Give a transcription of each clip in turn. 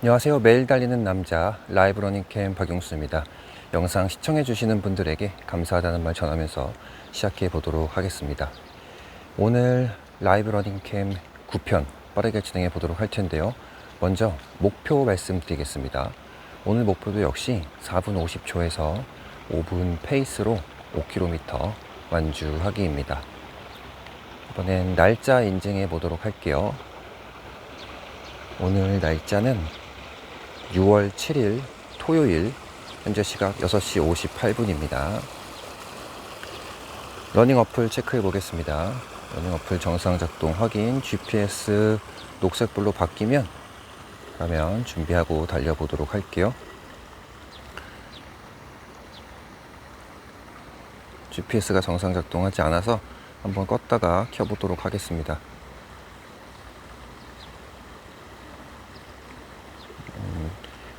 안녕하세요. 매일 달리는 남자 라이브 러닝캠 박용수입니다. 영상 시청해 주시는 분들에게 감사하다는 말 전하면서 시작해 보도록 하겠습니다. 오늘 라이브 러닝캠 9편 빠르게 진행해 보도록 할 텐데요. 먼저 목표 말씀드리겠습니다. 오늘 목표도 역시 4분 50초에서 5분 페이스로 5km 완주하기입니다. 이번엔 날짜 인증해 보도록 할게요. 오늘 날짜는 6월 7일 토요일, 현재 시각 6시 58분입니다. 러닝 어플 체크해 보겠습니다. 러닝 어플 정상 작동 확인, GPS 녹색불로 바뀌면 그러면 준비하고 달려보도록 할게요. GPS가 정상 작동하지 않아서 한번 껐다가 켜보도록 하겠습니다.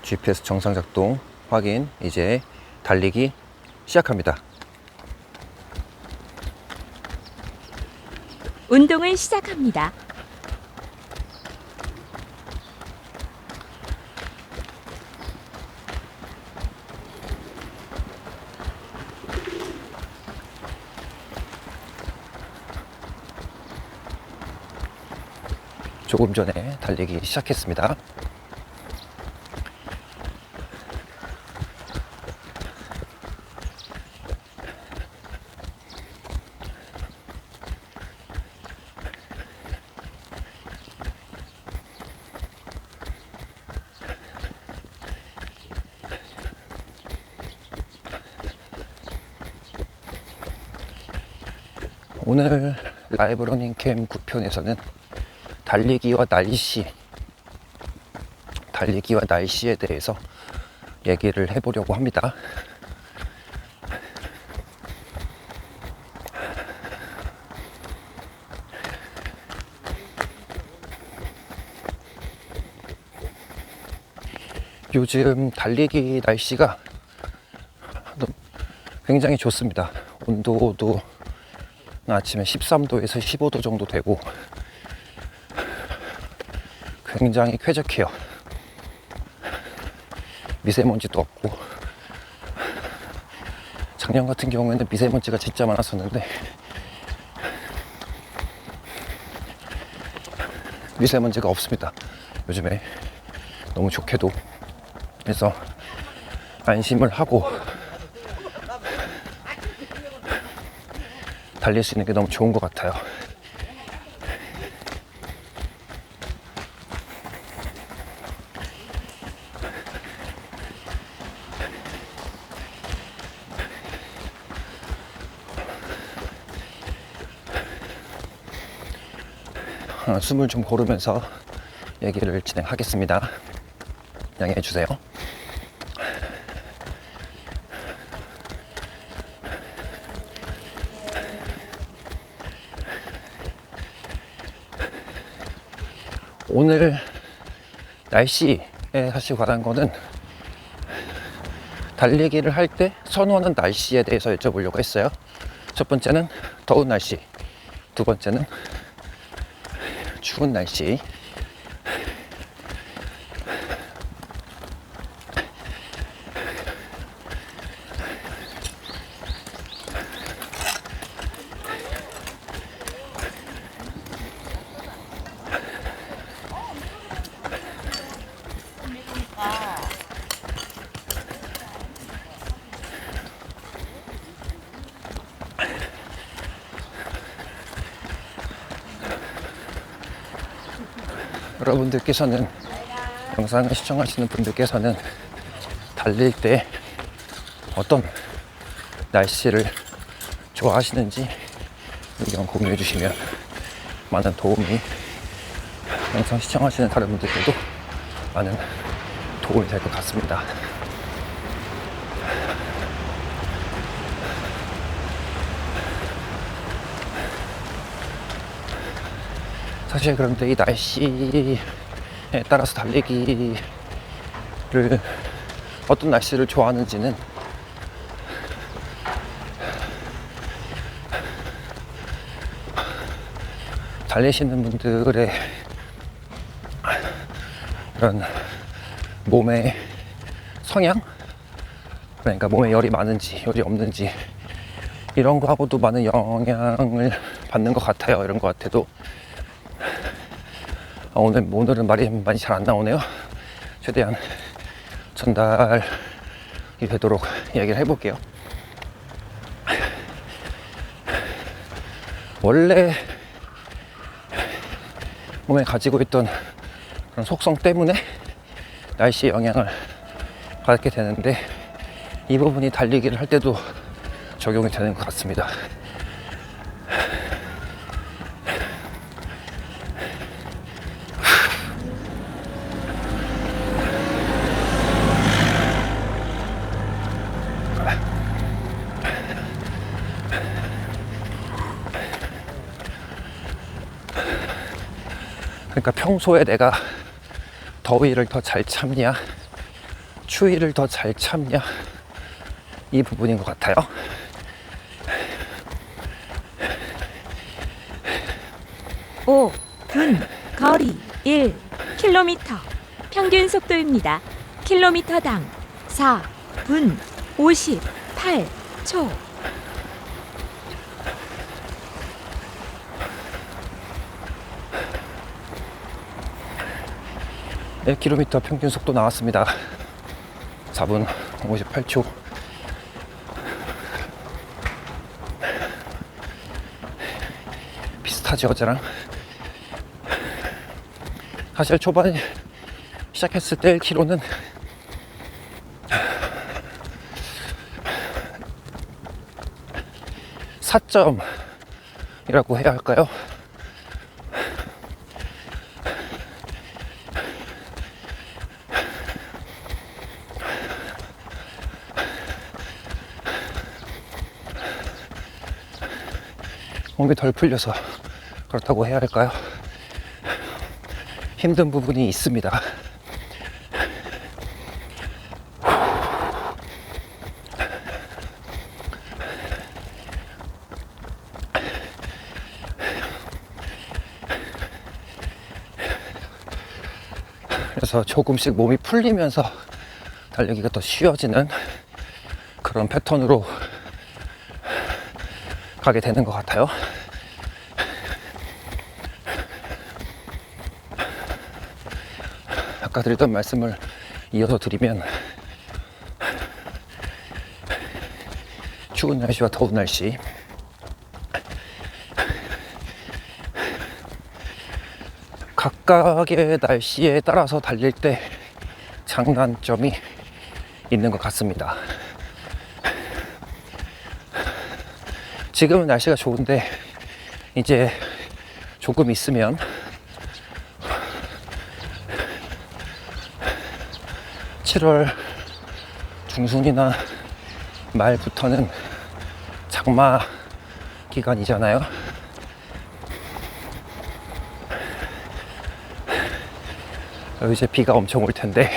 GPS 정상 작동 확인, 이제 달리기 시작합니다. 운동을 시작합니다. 조금 전에 달리기 시작했습니다. 오늘 라이브 러닝캠 9편에서는 달리기와 날씨에 대해서 얘기를 해보려고 합니다. 요즘 달리기 날씨가 굉장히 좋습니다. 온도도 아침에 13도에서 15도 정도 되고 굉장히 쾌적해요. 미세먼지도 없고, 작년 같은 경우에는 미세먼지가 진짜 많았었는데 미세먼지가 없습니다. 요즘에 너무 좋게도. 그래서 안심을 하고 달릴 수 있는 게 너무 좋은 것 같아요. 숨을 좀 고르면서 얘기를 진행하겠습니다. 양해해 주세요. 오늘 날씨에 사실 관한 거는 달리기를 할 때 선호하는 날씨에 대해서 여쭤보려고 했어요. 첫 번째는 더운 날씨, 두 번째는 추운 날씨. 여러분들께서는, 영상을 시청하시는 분들께서는 달릴 때 어떤 날씨를 좋아하시는지 의견 공유해 주시면 많은 도움이, 영상 시청하시는 다른 분들께도 많은 도움이 될 것 같습니다. 사실 그런데 이 날씨에 따라서 달리기를, 어떤 날씨를 좋아하는지는 달리시는 분들의 이런 몸의 성향? 그러니까 몸에 열이 많은지 열이 없는지 이런 거하고도 많은 영향을 받는 것 같아요. 이런 것 같아도 오늘은 말이 많이 잘 안 나오네요. 최대한 전달이 되도록 얘기를 해볼게요. 원래 몸에 가지고 있던 그런 속성 때문에 날씨의 영향을 받게 되는데 이 부분이 달리기를 할 때도 적용이 되는 것 같습니다. 그러니까 평소에 내가 더위를 더 잘 참냐, 추위를 더 잘 참냐, 이 부분인 것 같아요. 오 분 거리 1km 평균 속도입니다. 킬로미터당 4분 58초. 1km 평균 속도 나왔습니다. 4분 58초. 비슷하지 어제랑. 사실 초반에 시작했을 때 1km는 사점이라고 해야 할까요? 몸이 덜 풀려서 그렇다고 해야 할까요? 힘든 부분이 있습니다. 그래서 조금씩 몸이 풀리면서 달리기가 더 쉬워지는 그런 패턴으로 가게 되는 것 같아요. 아까 드렸던 말씀을 이어서 드리면 추운 날씨와 더운 날씨, 각각의 날씨에 따라서 달릴 때 장단점이 있는 것 같습니다. 지금은 날씨가 좋은데 이제 조금 있으면 (7월) 중순이나 말부터는 장마 기간이잖아요. 이제 비가 엄청 올 텐데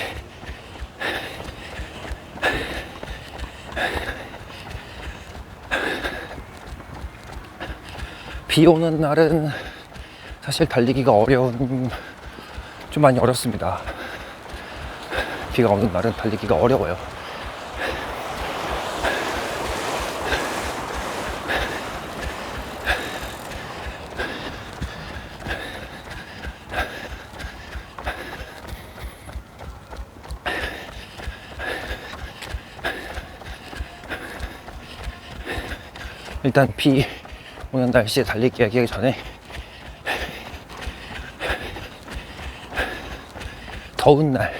비 오는 날은 사실 달리기가 좀 많이 어렵습니다. 비가 오는 날은 달리기가 어려워요. 일단 비 오는 날씨에 달리기 얘기하기 전에 더운 날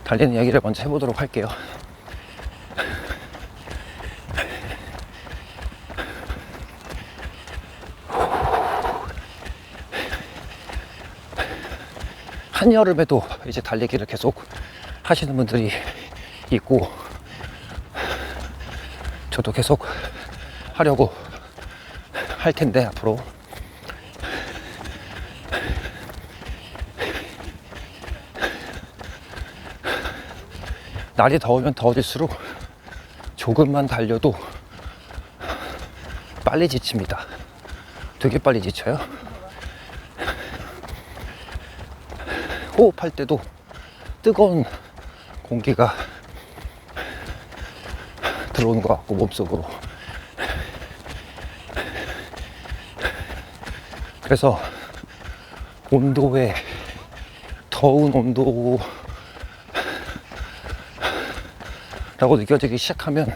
달리는 얘기를 먼저 해보도록 할게요. 한여름에도 이제 달리기를 계속 하시는 분들이 있고 저도 계속 하려고 할 텐데 앞으로 날이 더우면 더워질수록 조금만 달려도 빨리 지칩니다. 되게 빨리 지쳐요. 호흡할 때도 뜨거운 공기가 들어오는 것 같고 몸속으로. 그래서 온도에 더운 온도라고 느껴지기 시작하면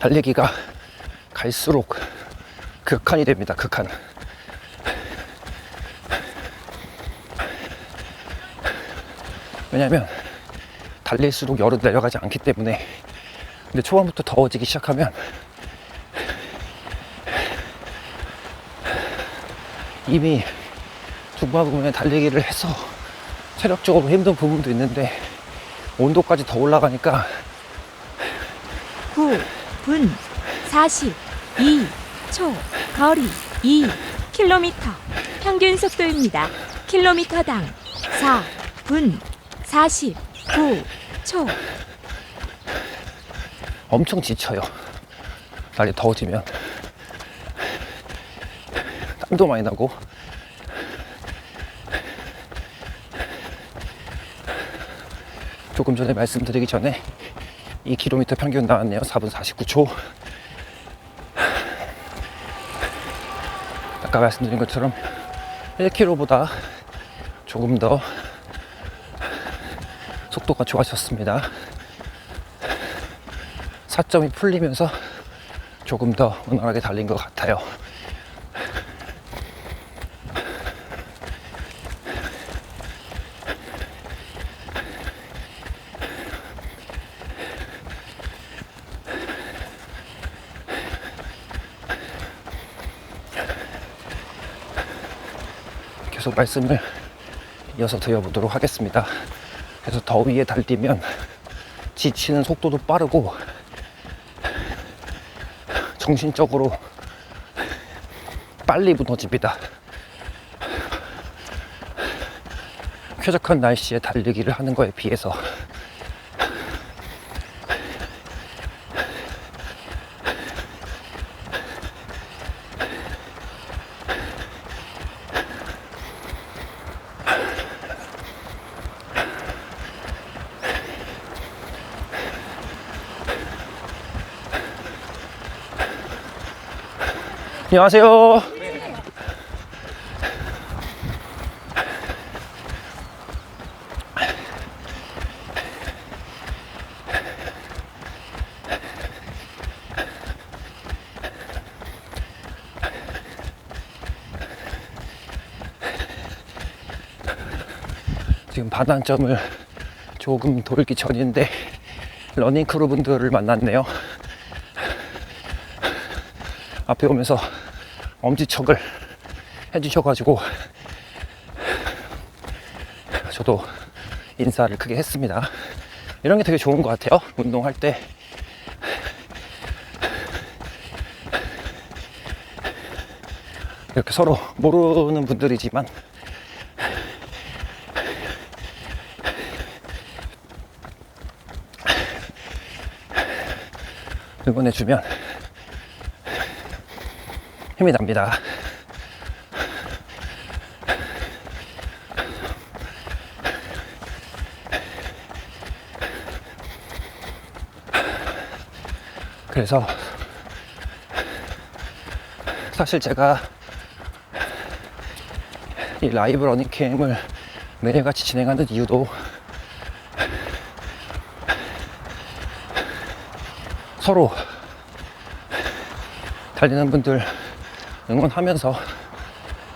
달리기가 갈수록 극한이 됩니다. 극한. 왜냐면 달릴수록 열은 내려가지 않기 때문에. 근데 초반부터 더워지기 시작하면 이미 중반 부분에 달리기를 해서 체력적으로 힘든 부분도 있는데 온도까지 더 올라가니까 9분 42초 거리 2km 평균 속도입니다. 킬로미터당 4분 49초. 엄청 지쳐요. 날이 더워지면 땀도 많이 나고. 조금 전에 말씀드리기 전에 2km 평균 나왔네요. 4분 49초. 아까 말씀드린 것처럼 1km보다 조금 더 속도가 좋아졌습니다. 4점이 풀리면서 조금 더 원활하게 달린 것 같아요. 계속 말씀을 이어서 드려보도록 하겠습니다. 그래서 더위에 달리면 지치는 속도도 빠르고 정신적으로 빨리 무너집니다. 쾌적한 날씨에 달리기를 하는 거에 비해서. 안녕하세요. 지금 반환점을 조금 돌기 전인데 러닝크루 분들을 만났네요. 앞에 오면서 엄지척을 해주셔가지고 저도 인사를 크게 했습니다. 이런 게 되게 좋은 것 같아요. 운동할 때 이렇게 서로 모르는 분들이지만 응원해주면 힘이 납니다. 그래서 사실 제가 이 라이브 러닝 캠을 매일같이 진행하는 이유도 서로 달리는 분들 응원하면서,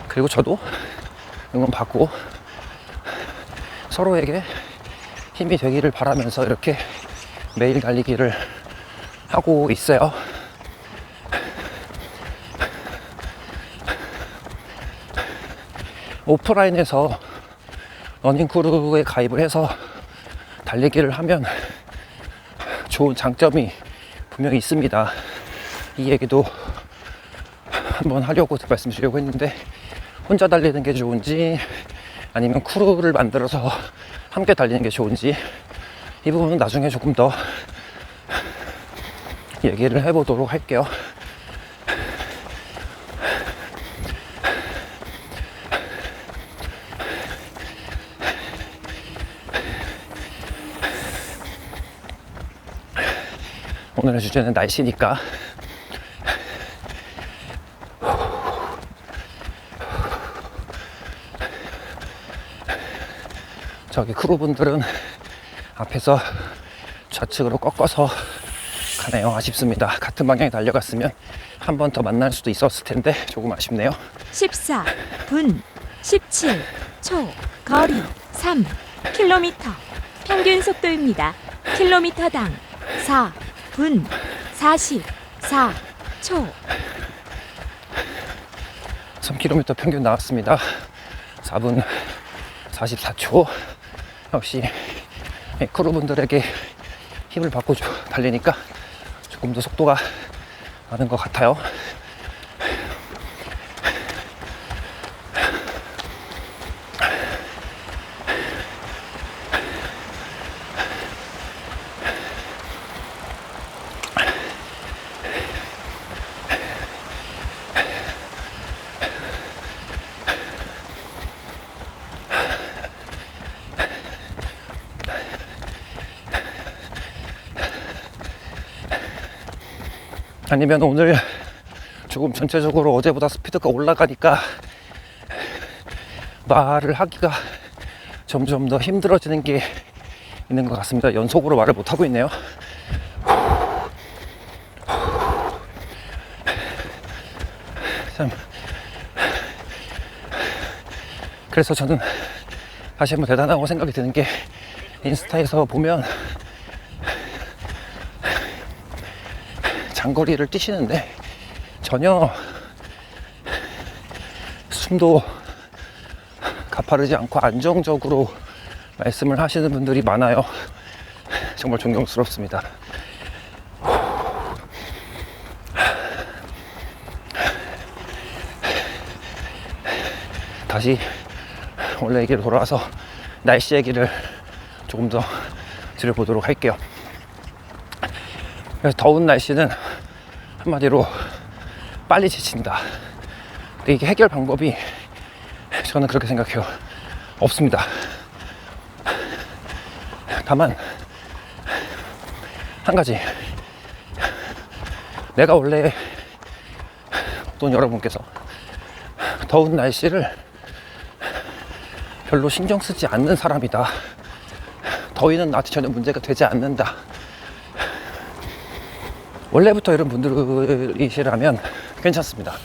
그리고 저도 응원받고 서로에게 힘이 되기를 바라면서 이렇게 매일 달리기를 하고 있어요. 오프라인에서 러닝크루에 가입을 해서 달리기를 하면 좋은 장점이 분명히 있습니다. 이 얘기도 한번 하려고 말씀드리려고 했는데, 혼자 달리는 게 좋은지 아니면 크루를 만들어서 함께 달리는 게 좋은지 이 부분은 나중에 조금 더 얘기를 해보도록 할게요. 오늘의 주제는 날씨니까 저기 크루분들은 앞에서 좌측으로 꺾어서 가네요. 아쉽습니다. 같은 방향에 달려갔으면 한 번 더 만날 수도 있었을 텐데 조금 아쉽네요. 14분 17초 거리 3km 평균 속도입니다. 킬로미터당 4분 44초 3km 평균 나왔습니다. 4분 44초. 역시 크루분들에게 힘을 받고 달리니까 조금 더 속도가 나는 것 같아요. 아니면 오늘 조금 전체적으로 어제보다 스피드가 올라가니까 말을 하기가 점점 더 힘들어지는 게 있는 것 같습니다. 연속으로 말을 못하고 있네요. 참. 그래서 저는 다시 한번 대단하고 생각이 드는 게 인스타에서 보면 장거리를 뛰시는데 전혀 숨도 가파르지 않고 안정적으로 말씀을 하시는 분들이 많아요. 정말 존경스럽습니다. 다시 원래 얘기로 돌아와서 날씨 얘기를 조금 더 드려보도록 할게요. 그래서 더운 날씨는 한마디로 빨리 지친다. 근데 이게 해결 방법이 저는 그렇게 생각해요. 없습니다. 다만 한 가지, 내가 원래 또는 여러분께서 더운 날씨를 별로 신경 쓰지 않는 사람이다. 더위는 나한테 전혀 문제가 되지 않는다. 원래부터 이런 분들이시라면 괜찮습니다.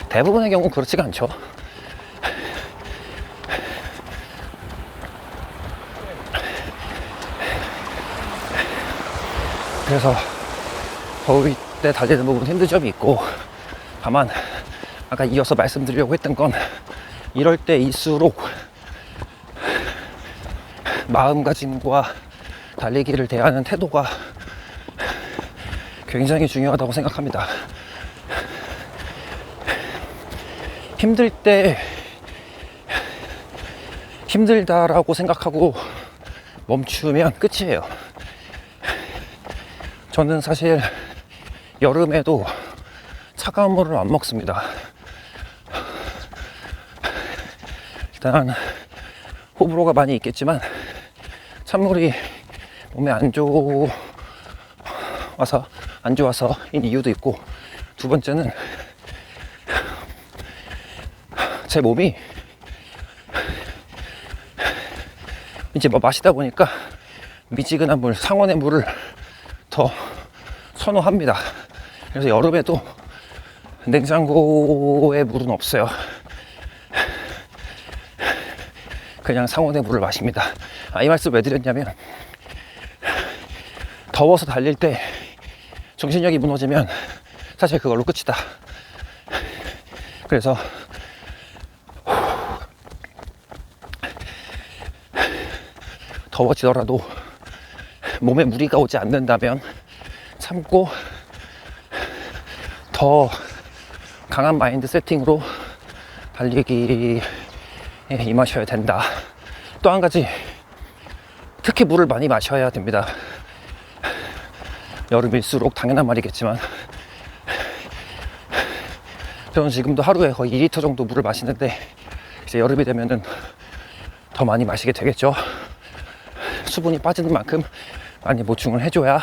대부분의 경우는 그렇지가 않죠. 그래서 더위 때 달리는 부분은 힘든 점이 있고, 다만 아까 이어서 말씀드리려고 했던 건 이럴 때일수록 마음가짐과 달리기를 대하는 태도가 굉장히 중요하다고 생각합니다. 힘들 때 힘들다라고 생각하고 멈추면 끝이에요. 저는 사실 여름에도 차가운 물을 안 먹습니다. 일단 호불호가 많이 있겠지만 찬물이 몸에 안 좋아서인 이유도 있고, 두 번째는 제 몸이 이제 마시다 보니까 미지근한 물, 상온의 물을 더 선호합니다. 그래서 여름에도 냉장고에 물은 없어요. 그냥 상온의 물을 마십니다. 이 말씀 왜 드렸냐면, 더워서 달릴 때 정신력이 무너지면 사실 그걸로 끝이다. 그래서 더워지더라도 몸에 무리가 오지 않는다면 참고 더 강한 마인드 세팅으로 달리기에 임하셔야 된다. 또 한 가지, 특히 물을 많이 마셔야 됩니다. 여름일수록 당연한 말이겠지만 저는 지금도 하루에 거의 2리터 정도 물을 마시는데, 이제 여름이 되면은 더 많이 마시게 되겠죠. 수분이 빠지는 만큼 많이 보충을 해줘야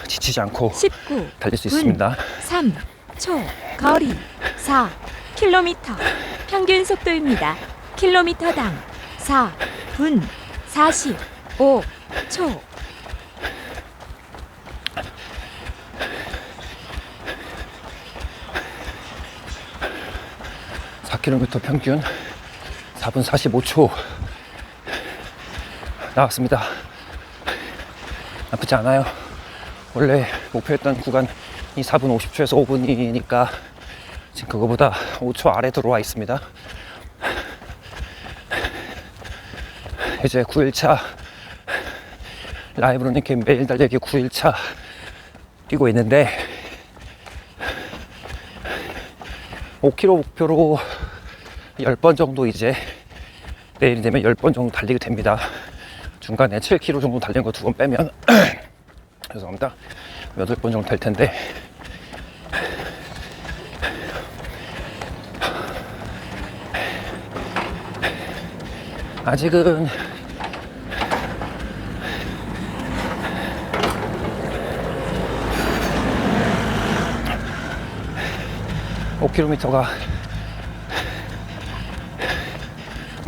지치지 않고 19 달릴 수 분, 있습니다. 3 초, 거리 4 킬로미터, 평균 속도입니다. 킬로미터당 4분 45초. 4km 평균 4분 45초 나왔습니다. 나쁘지 않아요. 원래 목표했던 구간이 4분 50초에서 5분이니까 지금 그거보다 5초 아래 들어와 있습니다. 이제 9일차 라이브 러닝 매일 달리기 9일차 뛰고 있는데 5km 목표로 10번 정도 이제 내일이 되면 10번 정도 달리게 됩니다. 중간에 7km 정도 달린 거 2번 빼면 죄송합니다. 8번 정도 될 텐데 아직은 (5km가)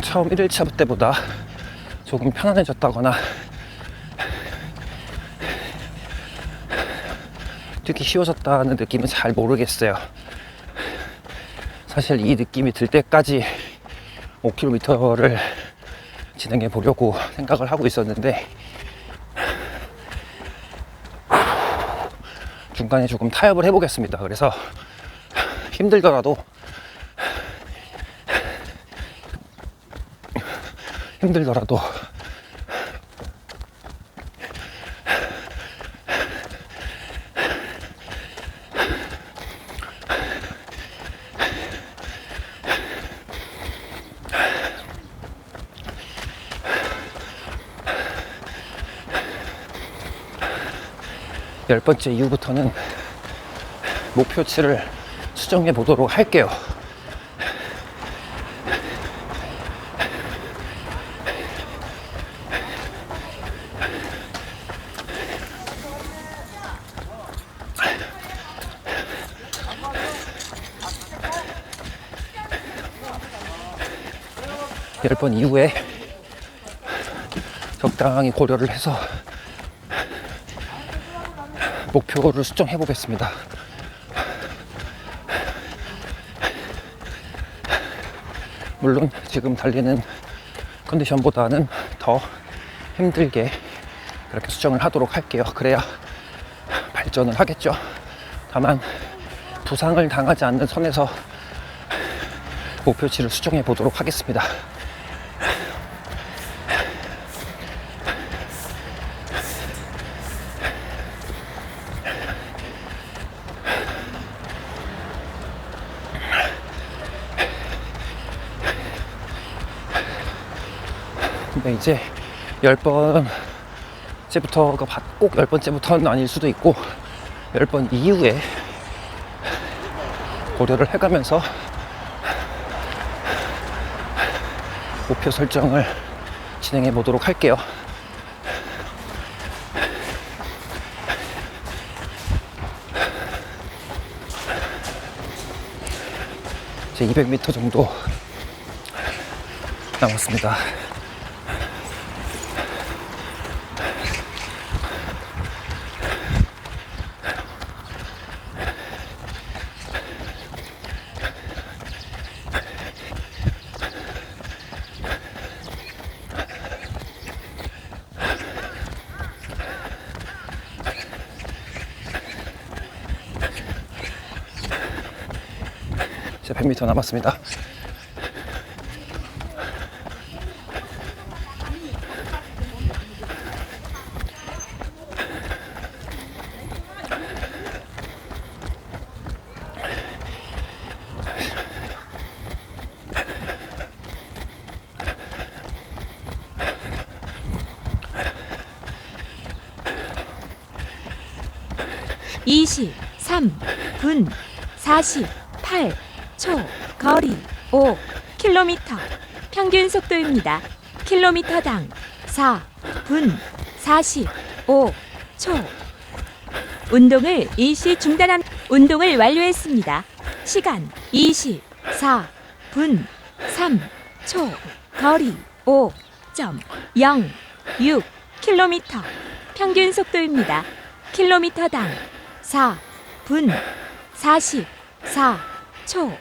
처음 1일차 때보다 조금 편안해졌다거나 뛰기 쉬워졌다는 느낌은 잘 모르겠어요. 사실 이 느낌이 들 때까지 5km를 진행해 보려고 생각을 하고 있었는데 중간에 조금 타협을 해보겠습니다. 그래서 힘들더라도 열 번째 이후부터는 목표치를 수정해 보도록 할게요. 열 번 이후에 적당히 고려를 해서 목표를 수정해 보겠습니다. 물론 지금 달리는 컨디션보다는 더 힘들게 그렇게 수정을 하도록 할게요. 그래야 발전을 하겠죠. 다만 부상을 당하지 않는 선에서 목표치를 수정해 보도록 하겠습니다. 근데 이제 10번째부터가 꼭 10번째부터는 아닐 수도 있고 10번 이후에 고려를 해가면서 목표 설정을 진행해 보도록 할게요. 이제 200m 정도 남았습니다. 이제 100m 남았습니다. (23분 48초) 거리 5km, 평균 속도입니다. 킬로미터당 4분 45초. 운동을 완료했습니다. 시간 24분 3초. 거리 5.06km. 평균 속도입니다. 킬로미터당 4분 44초.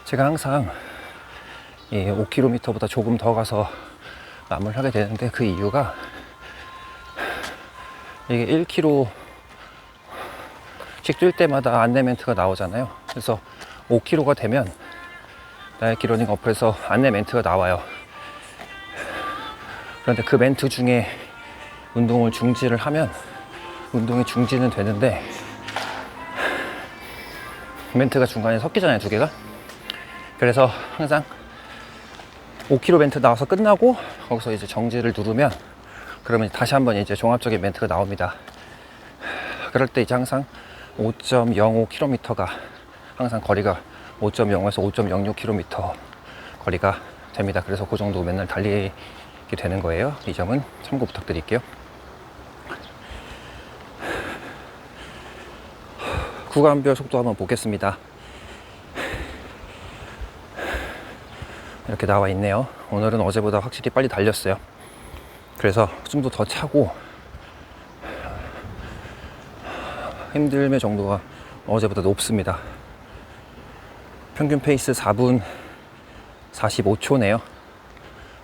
제가 항상 이 5km보다 조금 더 가서 마무리하게 되는데, 그 이유가 이게 1km씩 뛸 때마다 안내 멘트가 나오잖아요. 그래서 5km가 되면 나이키 러닝 어플에서 안내 멘트가 나와요. 그런데 그 멘트 중에 운동을 중지를 하면 운동이 중지는 되는데, 멘트가 중간에 섞이잖아요, 두 개가. 그래서 항상 5km 멘트 나와서 끝나고 거기서 이제 정지를 누르면, 그러면 다시 한번 이제 종합적인 멘트가 나옵니다. 그럴 때 이제 항상 5.05km가 항상 거리가 5.05에서 5.06km 거리가 됩니다. 그래서 그 정도 맨날 달리게 되는 거예요. 이 점은 참고 부탁드릴게요. 구간별 속도 한번 보겠습니다. 이렇게 나와 있네요. 오늘은 어제보다 확실히 빨리 달렸어요. 그래서 숨도 더 차고 힘듦의 정도가 어제보다 높습니다. 평균 페이스 4분 45초네요.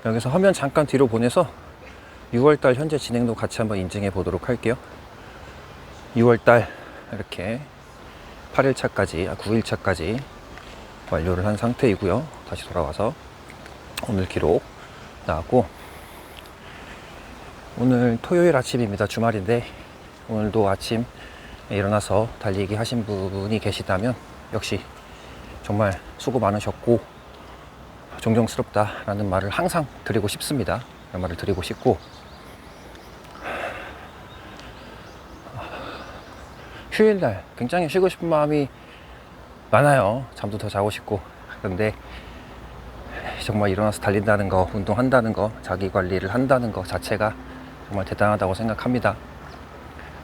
여기서 화면 잠깐 뒤로 보내서 6월달 현재 진행도 같이 한번 인증해 보도록 할게요. 6월달 이렇게 8일차까지, 9일차까지 완료를 한 상태이고요. 다시 돌아와서 오늘 기록 나왔고, 오늘 토요일 아침입니다. 주말인데 오늘도 아침 일어나서 달리기 하신 분이 계시다면 역시 정말 수고 많으셨고 존경스럽다라는 말을 항상 드리고 싶습니다. 그런 말을 드리고 싶고, 휴일날 굉장히 쉬고 싶은 마음이 많아요. 잠도 더 자고 싶고. 그런데 정말 일어나서 달린다는 거, 운동한다는 거, 자기 관리를 한다는 거 자체가 정말 대단하다고 생각합니다.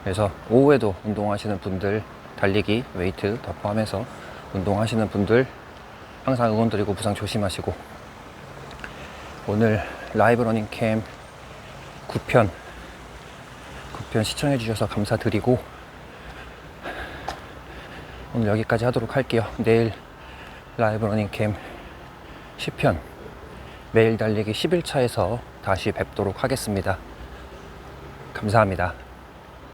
그래서 오후에도 운동하시는 분들, 달리기, 웨이트 다 포함해서 운동하시는 분들 항상 응원드리고 부상 조심하시고, 오늘 라이브 러닝 캠 9편 시청해 주셔서 감사드리고 오늘 여기까지 하도록 할게요. 내일 라이브 러닝 캠 10편 매일 달리기 11차에서 다시 뵙도록 하겠습니다. 감사합니다.